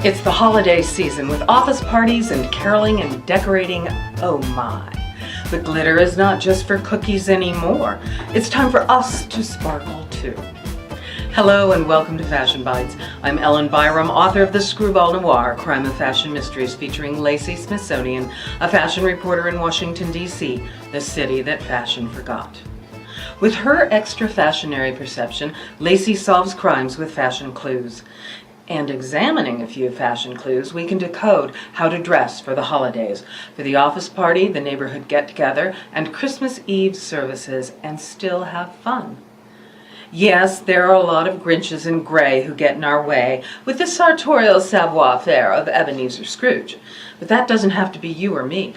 It's the holiday season with office parties and caroling and decorating. Oh my. The glitter is not just for cookies anymore. It's time for us to sparkle too. Hello and welcome to Fashion Bites. I'm Ellen Byerrum, author of the Screwball Noir, Crime of Fashion Mysteries featuring Lacey Smithsonian, a fashion reporter in Washington, D.C., the city that fashion forgot. With her extra fashionary perception, Lacey solves crimes with fashion clues. And examining a few fashion clues, we can decode how to dress for the holidays, for the office party, the neighborhood get-together, and Christmas Eve services, and still have fun. Yes, there are a lot of Grinches in gray who get in our way with the sartorial savoir-faire of Ebenezer Scrooge, but that doesn't have to be you or me.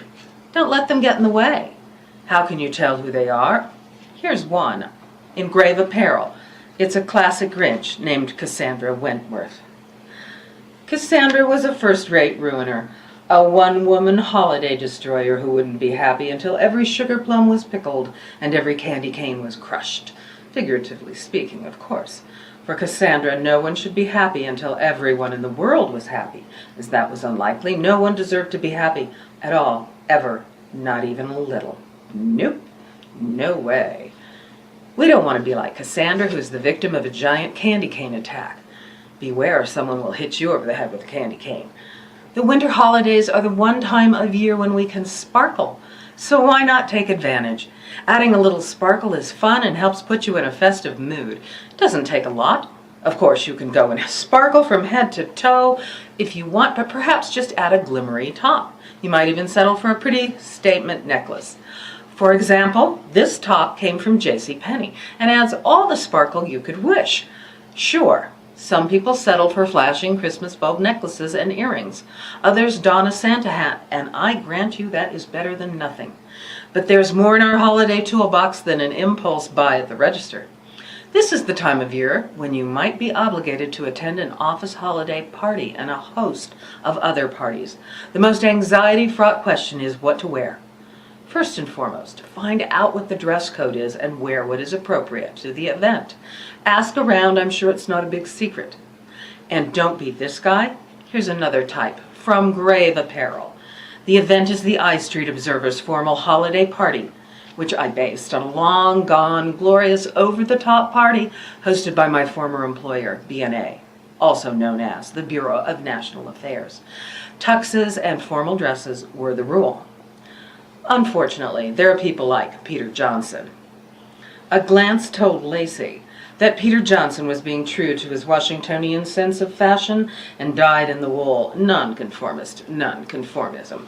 Don't let them get in the way. How can you tell who they are? Here's one, in grave apparel. It's a classic Grinch named Cassandra Wentworth. Cassandra was a first-rate ruiner, a one-woman holiday destroyer who wouldn't be happy until every sugar plum was pickled and every candy cane was crushed. Figuratively speaking, of course. For Cassandra, no one should be happy until everyone in the world was happy. As that was unlikely, no one deserved to be happy at all, ever, not even a little. Nope, no way. We don't want to be like Cassandra, who's the victim of a giant candy cane attack. Beware, someone will hit you over the head with a candy cane. The winter holidays are the one time of year when we can sparkle, so why not take advantage? Adding a little sparkle is fun and helps put you in a festive mood. It doesn't take a lot. Of course, you can go and sparkle from head to toe if you want, but perhaps just add a glimmery top. You might even settle for a pretty statement necklace. For example, this top came from JCPenney and adds all the sparkle you could wish. Sure, some people settle for flashing Christmas bulb necklaces and earrings. Others don a Santa hat, and I grant you that is better than nothing. But there's more in our holiday toolbox than an impulse buy at the register. This is the time of year when you might be obligated to attend an office holiday party and a host of other parties. The most anxiety-fraught question is what to wear. First and foremost, find out what the dress code is and wear what is appropriate to the event. Ask around, I'm sure it's not a big secret. And don't be this guy. Here's another type, from Grave Apparel. The event is the I Street Observer's formal holiday party, which I based on a long-gone, glorious, over-the-top party hosted by my former employer, BNA, also known as the Bureau of National Affairs. Tuxes and formal dresses were the rule. Unfortunately, there are people like Peter Johnson. A glance told Lacey that Peter Johnson was being true to his Washingtonian sense of fashion and dyed-in-the-wool nonconformism.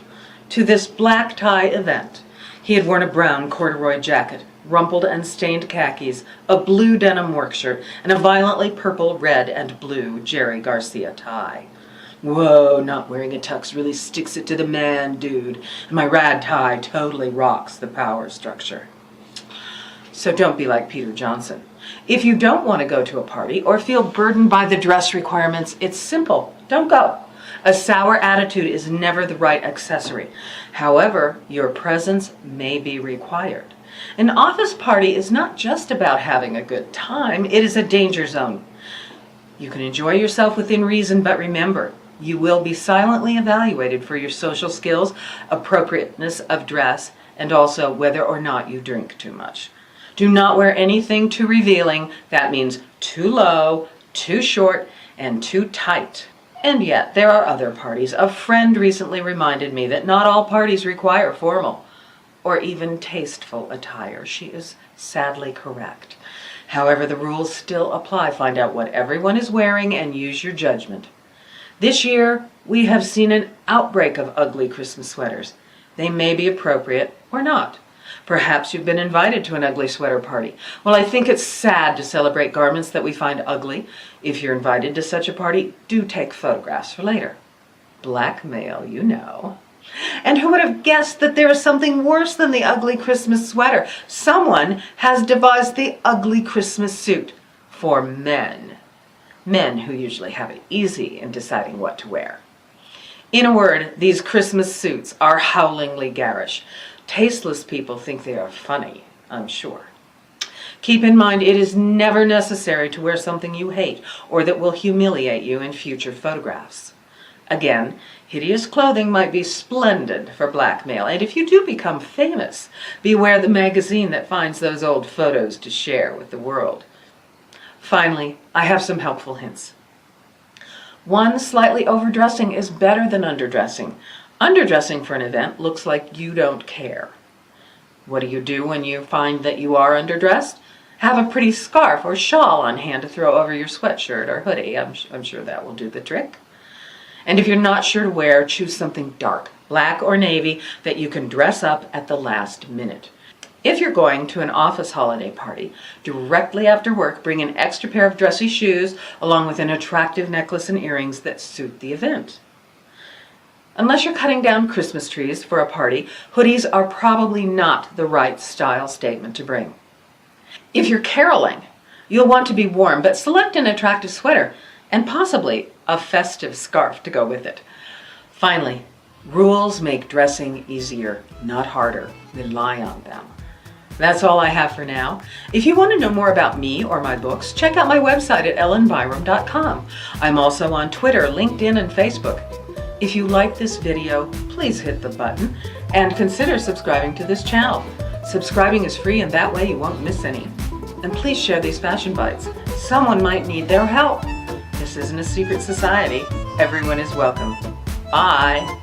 To this black tie event, he had worn a brown corduroy jacket, rumpled and stained khakis, a blue denim work shirt, and a violently purple, red, and blue Jerry Garcia tie. Whoa, not wearing a tux really sticks it to the man, dude. And my rad tie totally rocks the power structure. So don't be like Peter Johnson. If you don't want to go to a party or feel burdened by the dress requirements, it's simple. Don't go. A sour attitude is never the right accessory. However, your presence may be required. An office party is not just about having a good time, it is a danger zone. You can enjoy yourself within reason, but remember, you will be silently evaluated for your social skills, appropriateness of dress, and also whether or not you drink too much. Do not wear anything too revealing. That means too low, too short, and too tight. And yet, there are other parties. A friend recently reminded me that not all parties require formal or even tasteful attire. She is sadly correct. However, the rules still apply. Find out what everyone is wearing and use your judgment. This year, we have seen an outbreak of ugly Christmas sweaters. They may be appropriate or not. Perhaps you've been invited to an ugly sweater party. Well, I think it's sad to celebrate garments that we find ugly. If you're invited to such a party, do take photographs for later. Blackmail, you know. And who would have guessed that there is something worse than the ugly Christmas sweater? Someone has devised the ugly Christmas suit for men. Men who usually have it easy in deciding what to wear. In a word, these Christmas suits are howlingly garish. Tasteless people think they are funny, I'm sure. Keep in mind, it is never necessary to wear something you hate or that will humiliate you in future photographs. Again, hideous clothing might be splendid for blackmail, and if you do become famous, beware the magazine that finds those old photos to share with the world. Finally, I have some helpful hints. 1, slightly overdressing is better than underdressing. Underdressing for an event looks like you don't care. What do you do when you find that you are underdressed? Have a pretty scarf or shawl on hand to throw over your sweatshirt or hoodie. I'm sure that will do the trick. And if you're not sure to wear, choose something dark, black or navy, that you can dress up at the last minute. If you're going to an office holiday party, directly after work, bring an extra pair of dressy shoes along with an attractive necklace and earrings that suit the event. Unless you're cutting down Christmas trees for a party, hoodies are probably not the right style statement to bring. If you're caroling, you'll want to be warm, but select an attractive sweater and possibly a festive scarf to go with it. Finally, rules make dressing easier, not harder. Rely on them. That's all I have for now. If you want to know more about me or my books, check out my website at ellenbyerrum.com. I'm also on Twitter, LinkedIn, and Facebook. If you like this video, please hit the button and consider subscribing to this channel. Subscribing is free and that way you won't miss any. And please share these fashion bites. Someone might need their help. This isn't a secret society. Everyone is welcome. Bye.